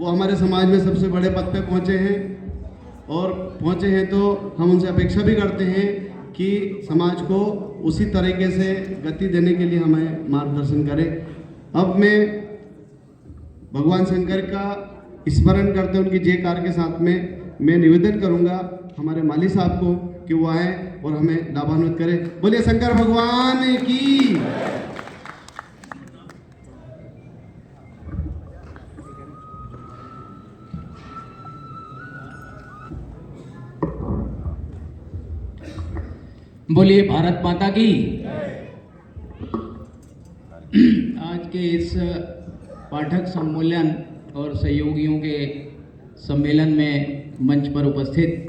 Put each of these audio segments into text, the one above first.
वो हमारे समाज में सबसे बड़े पद पे पहुँचे हैं, और पहुँचे हैं तो हम उनसे अपेक्षा भी करते हैं कि समाज को उसी तरीके से गति देने के लिए हमें मार्गदर्शन करें। अब मैं भगवान शंकर का स्मरण करते उनकी जयकार के साथ में मैं निवेदन करूंगा हमारे माली साहब को कि वो आए और हमें लाभान्वित करें। बोलिए शंकर भगवान की। बोलिए भारत माता की। आज के इस पाठक सम्मेलन और सहयोगियों के सम्मेलन में मंच पर उपस्थित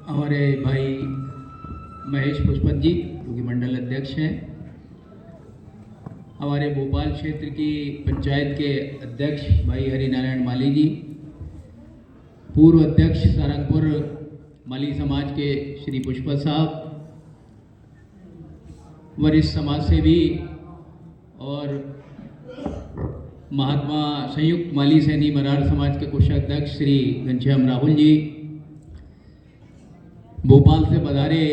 हमारे भाई महेश पुष्पत जी जो कि मंडल अध्यक्ष हैं, हमारे भोपाल क्षेत्र की पंचायत के अध्यक्ष भाई हरिनारायण माली जी, पूर्व अध्यक्ष सारंगपुर माली समाज के श्री पुष्पत साहब, वरिष्ठ समाज सेवी और महात्मा संयुक्त माली सैनी मरार समाज के कोषाध्यक्ष श्री घनश्याम राहुल जी, भोपाल से पधारे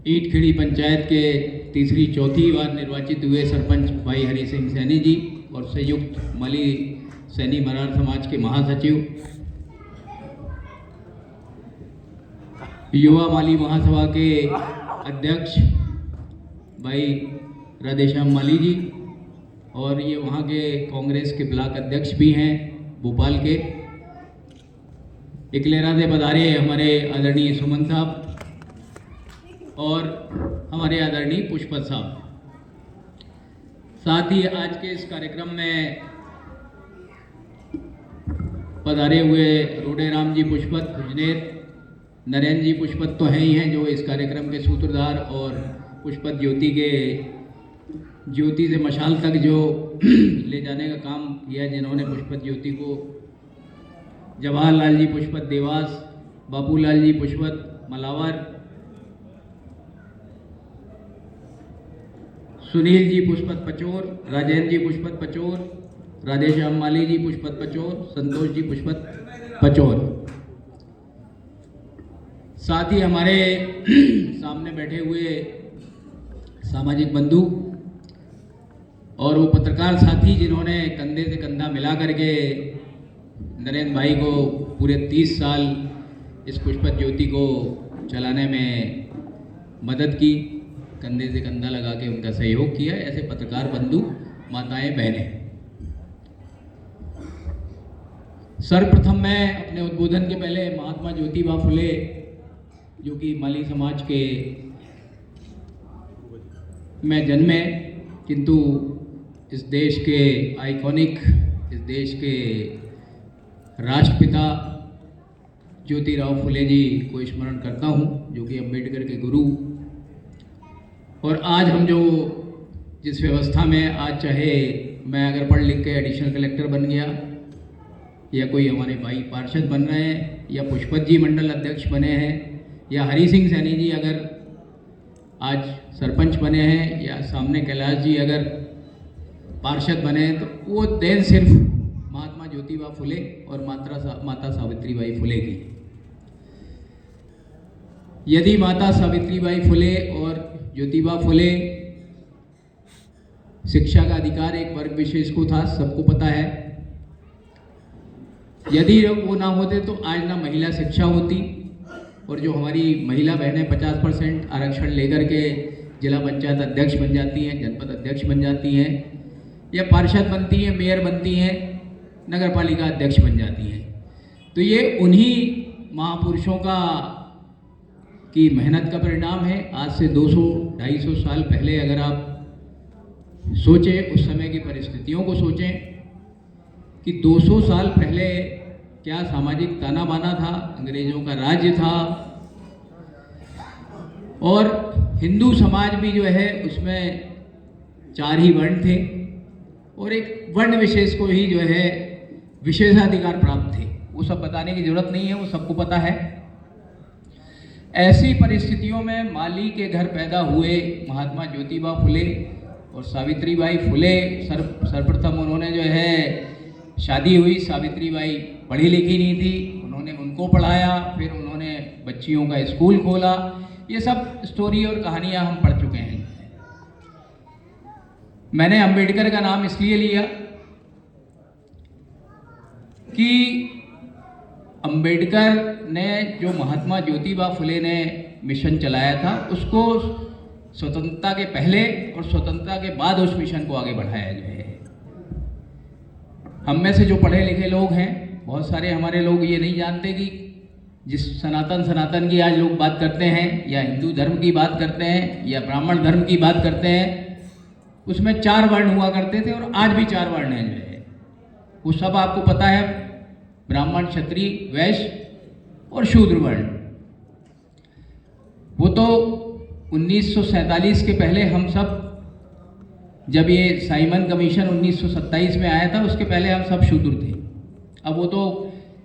ईटखेड़ी पंचायत के तीसरी चौथी बार निर्वाचित हुए सरपंच भाई हरि सिंह सैनी जी और संयुक्त माली सैनी मरार समाज के महासचिव, युवा माली महासभा के अध्यक्ष भाई राधेश्याम माली जी, और ये वहाँ के कांग्रेस के ब्लॉक अध्यक्ष भी हैं भोपाल के। इकलेरा से पधारे हमारे आदरणीय सुमन साहब और हमारे आदरणीय पुष्पत साहब। साथ ही आज के इस कार्यक्रम में पधारे हुए रोडेराम जी पुष्पत भुजनेर, नरेंद्र जी पुष्पत तो हैं ही हैं जो इस कार्यक्रम के सूत्रधार, और पुष्पत ज्योति के ज्योति से मशाल तक जो ले जाने का काम किया, जिन्होंने पुष्पत ज्योति को जवाहरलाल जी पुष्पत देवास, बाबूलाल जी पुष्पत मलावर, सुनील जी पुष्पत पचोर, राजेंद्र जी पुष्पत पचोर, राधेश्याम माली जी पुष्पत पचोर, संतोष जी पुष्पत पचोर। साथ ही हमारे सामने बैठे हुए सामाजिक बंधु और वो पत्रकार साथी जिन्होंने कंधे से कंधा मिला करके नरेंद्र भाई को पूरे 30 साल इस पुष्पत ज्योति को चलाने में मदद की, कंधे से कंधा लगा के उनका सहयोग किया, ऐसे पत्रकार बंधु, माताएं, बहनें। सर्वप्रथम मैं अपने उद्बोधन के पहले महात्मा ज्योतिबा फुले जो कि माली समाज के में जन्मे किंतु इस देश के आइकॉनिक, इस देश के राष्ट्रपिता ज्योतिराव फुले जी को स्मरण करता हूँ, जो कि अम्बेडकर के गुरु। और आज हम जो जिस व्यवस्था में आज, चाहे मैं अगर पढ़ लिख के एडिशनल कलेक्टर बन गया, या कोई हमारे भाई पार्षद बन रहे हैं, या पुष्पत जी मंडल अध्यक्ष बने हैं, या हरि सिंह सैनी जी अगर आज सरपंच बने हैं, या सामने कैलाश जी अगर पार्षद बने हैं, तो वो देन सिर्फ महात्मा ज्योतिबा फुले और माता सावित्रीबाई फुले की। यदि माता सावित्रीबाई फुले और ज्योतिबा फुले शिक्षा का अधिकार एक वर्ग विशेष को था, सबको पता है। यदि वो ना होते तो आज ना महिला शिक्षा होती, और जो हमारी महिला बहनें 50% आरक्षण लेकर के जिला पंचायत अध्यक्ष बन जाती हैं, जनपद अध्यक्ष बन जाती हैं, या पार्षद बनती हैं, मेयर बनती हैं, नगर पालिका अध्यक्ष बन जाती हैं, तो ये उन्हीं महापुरुषों की मेहनत का परिणाम है। आज से 200-250 साल पहले अगर आप सोचें, उस समय की परिस्थितियों को सोचें कि 200 साल पहले क्या सामाजिक ताना बाना था, अंग्रेजों का राज्य था, और हिंदू समाज भी जो है उसमें 4 ही वर्ण थे, और एक वर्ण विशेष को ही जो है विशेषाधिकार प्राप्त थे। वो सब बताने की जरूरत नहीं है, वो सबको पता है। ऐसी परिस्थितियों में माली के घर पैदा हुए महात्मा ज्योतिबा फुले और सावित्रीबाई फुले सर्वप्रथम उन्होंने जो है शादी हुई, सावित्रीबाई पढ़ी लिखी नहीं थी, उन्होंने उनको पढ़ाया, फिर उन्होंने बच्चियों का स्कूल खोला। ये सब स्टोरी और कहानियाँ हम पढ़ चुके हैं। मैंने अंबेडकर का नाम इसलिए लिया कि अंबेडकर ने जो महात्मा ज्योतिबा फुले ने मिशन चलाया था, उसको स्वतंत्रता के पहले और स्वतंत्रता के बाद उस मिशन को आगे बढ़ाया गया है। हम में से जो पढ़े लिखे लोग हैं, बहुत सारे हमारे लोग ये नहीं जानते कि जिस सनातन की आज लोग बात करते हैं, या हिंदू धर्म की बात करते हैं, या ब्राह्मण धर्म की बात करते हैं, उसमें 4 वर्ण हुआ करते थे और आज भी 4 वर्ण हैं जो है, वो सब आपको पता है, ब्राह्मण, क्षत्रिय, वैश्य और शूद्र वर्ण। वो तो 1947 के पहले हम सब, जब ये साइमन कमीशन 1927 में आया था, उसके पहले हम सब शूद्र थे। अब वो तो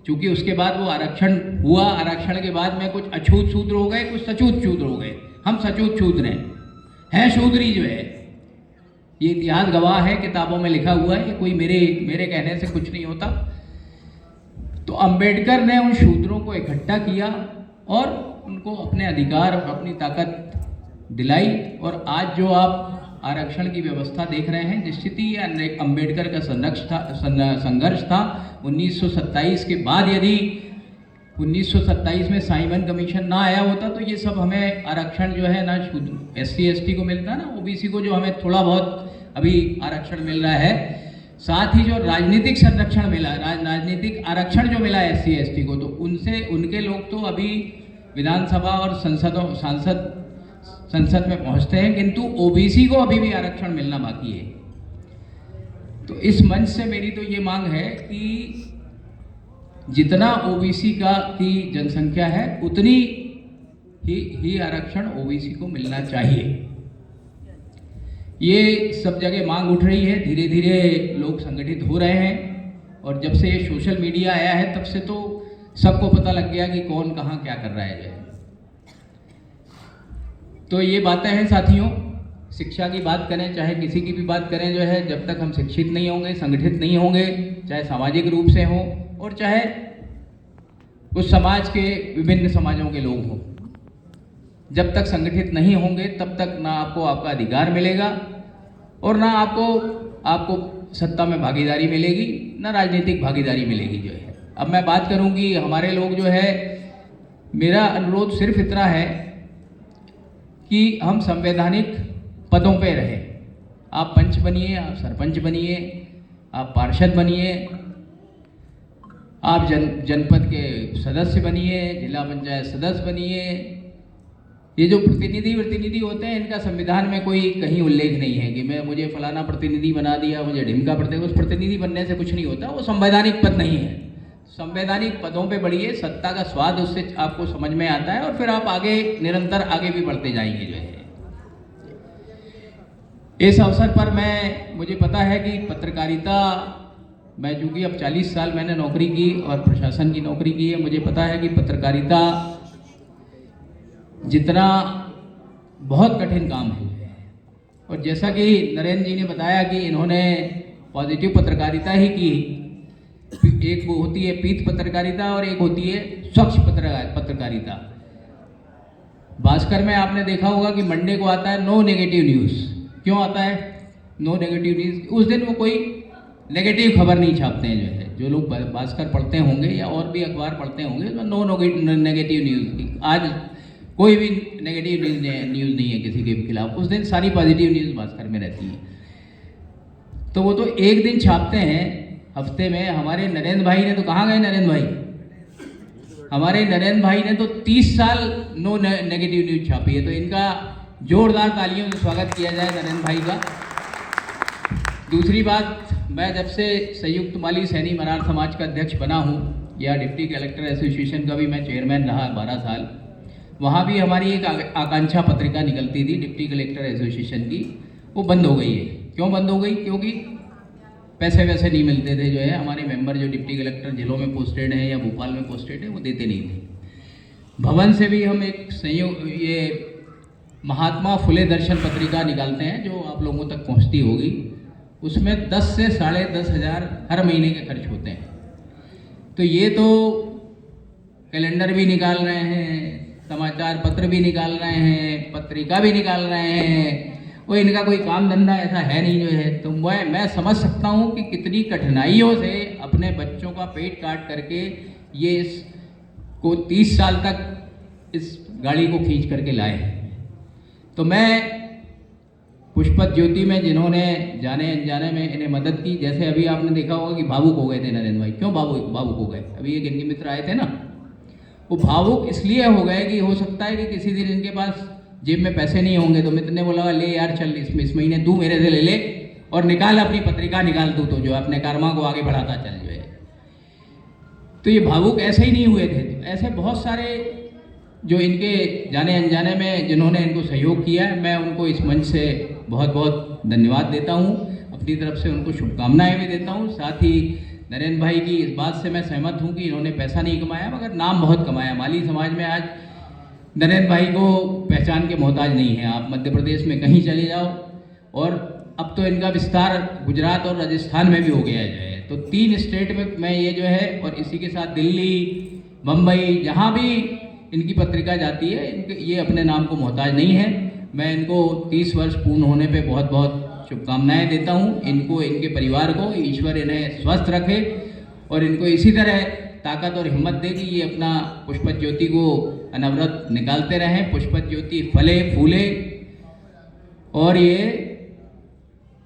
चूंकि उसके बाद वो आरक्षण हुआ, आरक्षण के बाद में कुछ अछूत शूद्र हो गए, कुछ सचूत शूद्र हो गए। हम सचूत शूद्र हैं शूद्र ही जो है, ये इतिहास गवाह है, किताबों में लिखा हुआ है, कोई मेरे कहने से कुछ नहीं होता। तो अंबेडकर ने उन शूद्रों को इकट्ठा किया और उनको अपने अधिकार और अपनी ताकत दिलाई, और आज जो आप आरक्षण की व्यवस्था देख रहे हैं, निश्चित ही ये अंबेडकर का संघर्ष था। 1927 के बाद यदि 1927 में साइमन कमीशन ना आया होता तो ये सब हमें आरक्षण जो है ना SC ST को मिलता ना, OBC को जो हमें थोड़ा बहुत अभी आरक्षण मिल रहा है, साथ ही जो राजनीतिक संरक्षण मिला, राजनीतिक आरक्षण जो मिला SC ST को, तो उनके लोग तो अभी विधानसभा और संसद में पहुंचते हैं, किंतु OBC को अभी भी आरक्षण मिलना बाकी है। तो इस मंच से मेरी तो ये मांग है कि जितना OBC की जनसंख्या है, उतनी ही आरक्षण OBC को मिलना चाहिए। ये सब जगह मांग उठ रही है, धीरे धीरे लोग संगठित हो रहे हैं, और जब से ये सोशल मीडिया आया है तब से तो सबको पता लग गया कि कौन कहाँ क्या कर रहा है जो है। तो ये बातें हैं साथियों, शिक्षा की बात करें, चाहे किसी की भी बात करें जो है, जब तक हम शिक्षित नहीं होंगे, संगठित नहीं होंगे, चाहे सामाजिक रूप से हो और चाहे उस समाज के विभिन्न समाजों के लोग हों, जब तक संगठित नहीं होंगे तब तक ना आपको आपका अधिकार मिलेगा और ना आपको सत्ता में भागीदारी मिलेगी, ना राजनीतिक भागीदारी मिलेगी जो है। अब मैं बात करूं कि हमारे लोग जो है, मेरा अनुरोध सिर्फ इतना है कि हम संवैधानिक पदों पे रहें। आप पंच बनिए, आप सरपंच बनिए, आप पार्षद बनिए, आप जनपद के सदस्य बनिए, जिला पंचायत सदस्य बनिए। ये जो प्रतिनिधि होते हैं, इनका संविधान में कोई कहीं उल्लेख नहीं है कि मुझे फलाना प्रतिनिधि बना दिया, मुझे ढिमका प्रतिनिधि। उस प्रतिनिधि बनने से कुछ नहीं होता, वो संवैधानिक पद नहीं है। संवैधानिक पदों पे बढ़िए, सत्ता का स्वाद उससे आपको समझ में आता है और फिर आप आगे निरंतर आगे भी बढ़ते जाएंगे जो है। इस अवसर पर मुझे पता है कि पत्रकारिता, मैं चूँकि अब 40 साल मैंने नौकरी की और प्रशासन की नौकरी की है, मुझे पता है कि पत्रकारिता जितना बहुत कठिन काम है। और जैसा कि नरेंद्र जी ने बताया कि इन्होंने पॉजिटिव पत्रकारिता ही की, एक वो होती है पीठ पत्रकारिता और एक होती है स्वच्छ पत्रकारिता। भास्कर में आपने देखा होगा कि मंडे को आता है नो नेगेटिव न्यूज़। क्यों आता है नो नेगेटिव न्यूज़? उस दिन वो कोई नेगेटिव खबर नहीं छापते हैं जो है। जो लोग भास्कर पढ़ते होंगे या और भी अखबार पढ़ते होंगे तो नो नेगेटिव न्यूज़, आज कोई भी नेगेटिव न्यूज़ नहीं है किसी के खिलाफ। उस दिन सारी पॉजिटिव न्यूज़ भास्कर में रहती है। तो वो तो एक दिन छापते हैं हफ्ते में। हमारे नरेंद्र भाई ने तो, कहाँ गए नरेंद्र भाई? हमारे नरेंद्र भाई ने तो 30 साल नो नेगेटिव न्यूज़ छापी है। तो इनका जोरदार तालियों से स्वागत किया जाए नरेंद्र भाई का। दूसरी बात, मैं जब से संयुक्त माली सैनी मरार समाज का अध्यक्ष बना हूँ, या डिप्टी कलेक्टर एसोसिएशन का भी मैं चेयरमैन रहा 12 साल, वहाँ भी हमारी एक आकांक्षा पत्रिका निकलती थी डिप्टी कलेक्टर एसोसिएशन की, वो बंद हो गई है। क्यों बंद हो गई? क्योंकि पैसे वैसे नहीं मिलते थे जो है। हमारे मेंबर जो डिप्टी कलेक्टर जिलों में पोस्टेड हैं या भोपाल में पोस्टेड हैं, वो देते नहीं थे। भवन से भी हम एक महात्मा फुले दर्शन पत्रिका निकालते हैं जो आप लोगों तक पहुंचती होगी। उसमें 10 से 10,500 हर महीने के खर्च होते हैं। तो ये तो कैलेंडर भी निकाल रहे हैं, समाचार पत्र भी निकाल रहे हैं, पत्रिका भी निकाल रहे हैं, वो इनका कोई काम धंधा ऐसा है नहीं जो है। तो मैं समझ सकता हूँ कि कितनी कठिनाइयों से अपने बच्चों का पेट काट करके ये इसको 30 साल तक इस गाड़ी को खींच करके लाए। तो मैं पुष्पत ज्योति में जिन्होंने जाने अनजाने में इन्हें मदद की, जैसे अभी आपने देखा होगा कि भावुक हो गए थे नरेंद्र भाई। क्यों भावुक हो गए? अभी एक इनके मित्र आए थे ना, वो भावुक इसलिए हो गए कि हो सकता है कि किसी दिन इनके पास जेब में पैसे नहीं होंगे, तो मित्र ने बोला ले यार चल इस महीने तू मेरे से ले ले और निकाल, अपनी पत्रिका निकाल तू तो जो अपने कर्मा को आगे बढ़ाता चल जो है। तो ये भावुक ऐसे ही नहीं हुए थे। ऐसे बहुत सारे जो इनके जाने अनजाने में जिन्होंने इनको सहयोग किया है, मैं उनको इस मंच से बहुत बहुत धन्यवाद देता हूँ। अपनी तरफ से उनको शुभकामनाएं भी देता हूँ। साथ ही नरेंद्र भाई की इस बात से मैं सहमत हूँ कि इन्होंने पैसा नहीं कमाया मगर नाम बहुत कमाया। माली समाज में आज नरेंद्र भाई को पहचान के मोहताज नहीं है। आप मध्य प्रदेश में कहीं चले जाओ, और अब तो इनका विस्तार गुजरात और राजस्थान में भी हो गया है। तो 3 स्टेट में मैं ये जो है, और इसी के साथ दिल्ली, मुंबई, जहाँ भी इनकी पत्रिका जाती है, ये अपने नाम को मोहताज नहीं है। मैं इनको 30 वर्ष पूर्ण होने पे बहुत बहुत शुभकामनाएं देता हूँ। इनको, इनके परिवार को ईश्वर इन्हें स्वस्थ रखे और इनको इसी तरह ताकत और हिम्मत दे कि ये अपना पुष्पत ज्योति को अनवरत निकालते रहें। पुष्पत ज्योति फले फूले और ये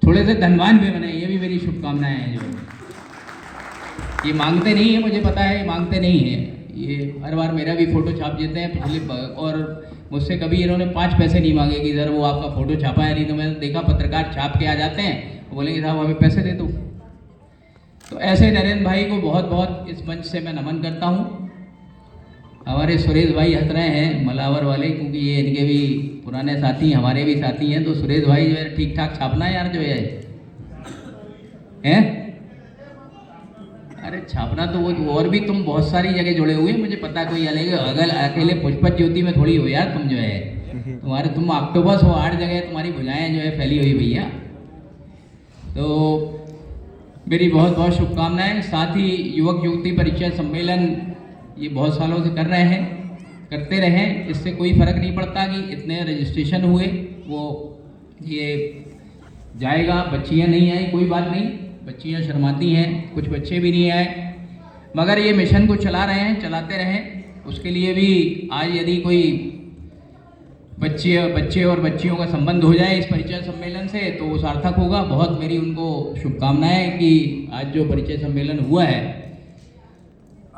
थोड़े से धनवान भी बने, ये भी मेरी शुभकामनाएं हैं। जो ये मांगते नहीं है, मुझे पता है ये मांगते नहीं है। ये हर बार मेरा भी फ़ोटो छाप देते हैं पिछले, और मुझसे कभी इन्होंने 5 पैसे नहीं मांगे कि इधर वो आपका फ़ोटो छापा है। नहीं तो मैंने देखा पत्रकार छाप के आ जाते हैं, वो बोलेंगे साहब हमें पैसे दे दो। तो ऐसे नरेंद्र भाई को बहुत बहुत इस मंच से मैं नमन करता हूँ। हमारे सुरेश भाई हंस रहे हैं मलावर वाले, क्योंकि ये इनके भी पुराने साथी, हमारे भी साथी हैं। तो सुरेश भाई जो है ठीक ठाक छापना है यार जो है, हैं? अरे छापना तो वो, और भी तुम बहुत सारी जगह जुड़े हुए हैं, मुझे पता। कोई अकेले पुष्पत ज्योति में थोड़ी हो यार तुम जो है। तुम ऑक्टोपस हो, 8 जगह तुम्हारी भुजाएं जो है फैली हुई भैया। तो मेरी बहुत बहुत शुभकामनाएं। साथ ही युवक युवती परिचय सम्मेलन ये बहुत सालों से कर रहे हैं, करते रहें। इससे कोई फ़र्क नहीं पड़ता कि इतने रजिस्ट्रेशन हुए, वो ये जाएगा। बच्चियाँ नहीं आई, कोई बात नहीं, बच्चियाँ शर्माती हैं, कुछ बच्चे भी नहीं आए, मगर ये मिशन को चला रहे हैं, चलाते रहें। उसके लिए भी आज यदि कोई बच्चे और बच्चियों का संबंध हो जाए इस परिचय सम्मेलन से तो वो सार्थक होगा। बहुत मेरी उनको शुभकामनाएं कि आज जो परिचय सम्मेलन हुआ है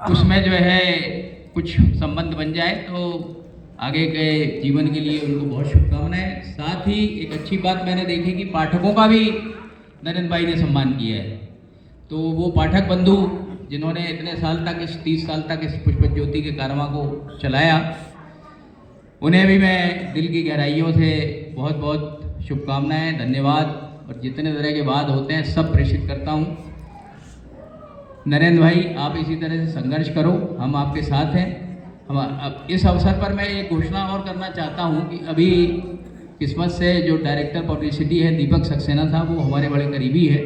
उसमें जो है कुछ संबंध बन जाए, तो आगे के जीवन के लिए उनको बहुत शुभकामनाएं। साथ ही एक अच्छी बात मैंने देखी कि पाठकों का भी नरेंद्र भाई ने सम्मान किया है। तो वो पाठक बंधु जिन्होंने इतने साल तक, इस 30 साल तक इस पुष्पत ज्योति के कारवां को चलाया, उन्हें भी मैं दिल की गहराइयों से बहुत बहुत शुभकामनाएं, धन्यवाद। और जितने तरह के वाद होते हैं सब प्रेषित करता हूँ। नरेंद्र भाई आप इसी तरह से संघर्ष करो, हम आपके साथ हैं। हम अब इस अवसर पर मैं एक घोषणा और करना चाहता हूँ कि अभी किस्मत से जो डायरेक्टर पब्लिसिटी है दीपक सक्सेना साहब, वो हमारे बड़े करीबी है।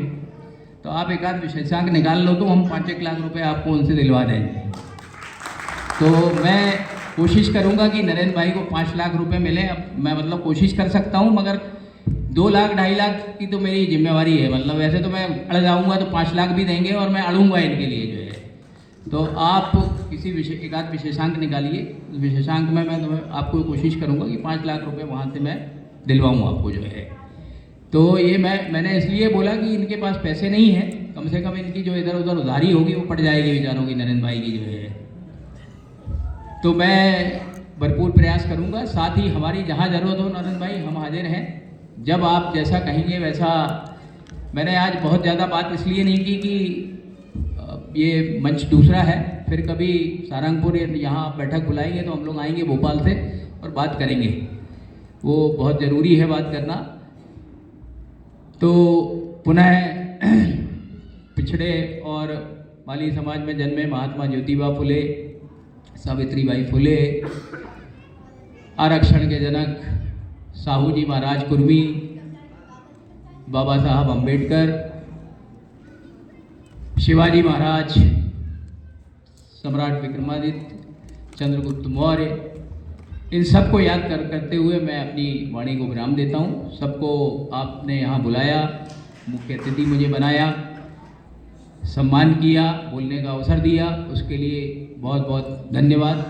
तो आप एक आध विशेषांक निकाल लो तो हम 5-1 लाख रुपए आपको उनसे दिलवा देंगे। तो मैं कोशिश करूंगा कि नरेंद्र भाई को 5 लाख रुपए मिले। अब मैं मतलब कोशिश कर सकता हूं, मगर 2 लाख 2.5 लाख की तो मेरी जिम्मेवारी है। मतलब वैसे तो मैं अड़ जाऊंगा तो 5 लाख भी देंगे और मैं अड़ूंगा इनके लिए जो है। तो आप किसी एक आध विशेषांक निकालिए, विशेषांक में मैं तो आपको कोशिश करूंगा कि 5 लाख रुपए वहाँ से मैं दिलवाऊँ आपको जो है। तो ये मैंने इसलिए बोला कि इनके पास पैसे नहीं हैं, कम से कम इनकी जो इधर उधर उधारी होगी वो पड़ जाएगी बेचारों की, नरेंद्र भाई की जो है। तो मैं भरपूर प्रयास करूंगा। साथ ही हमारी जहाँ ज़रूरत हो नरेंद्र भाई हम हाजिर हैं, जब आप जैसा कहेंगे वैसा। मैंने आज बहुत ज़्यादा बात इसलिए नहीं की कि ये मंच दूसरा है, फिर कभी सारंगपुर यहाँ बैठक बुलाएंगे तो हम लोग आएंगे भोपाल से और बात करेंगे, वो बहुत ज़रूरी है बात करना। तो पुनः पिछड़े और माली समाज में जन्मे महात्मा ज्योतिबा फुले, सावित्रीबाई फुले, आरक्षण के जनक साहू जी महाराज कुर्मी, बाबा साहब अम्बेडकर, शिवाजी महाराज, सम्राट विक्रमादित्य, चंद्रगुप्त मौर्य, इन सबको याद करते हुए मैं अपनी वाणी को विराम देता हूँ। सबको आपने यहाँ बुलाया, मुख्य अतिथि मुझे बनाया, सम्मान किया, बोलने का अवसर दिया, उसके लिए बहुत बहुत धन्यवाद।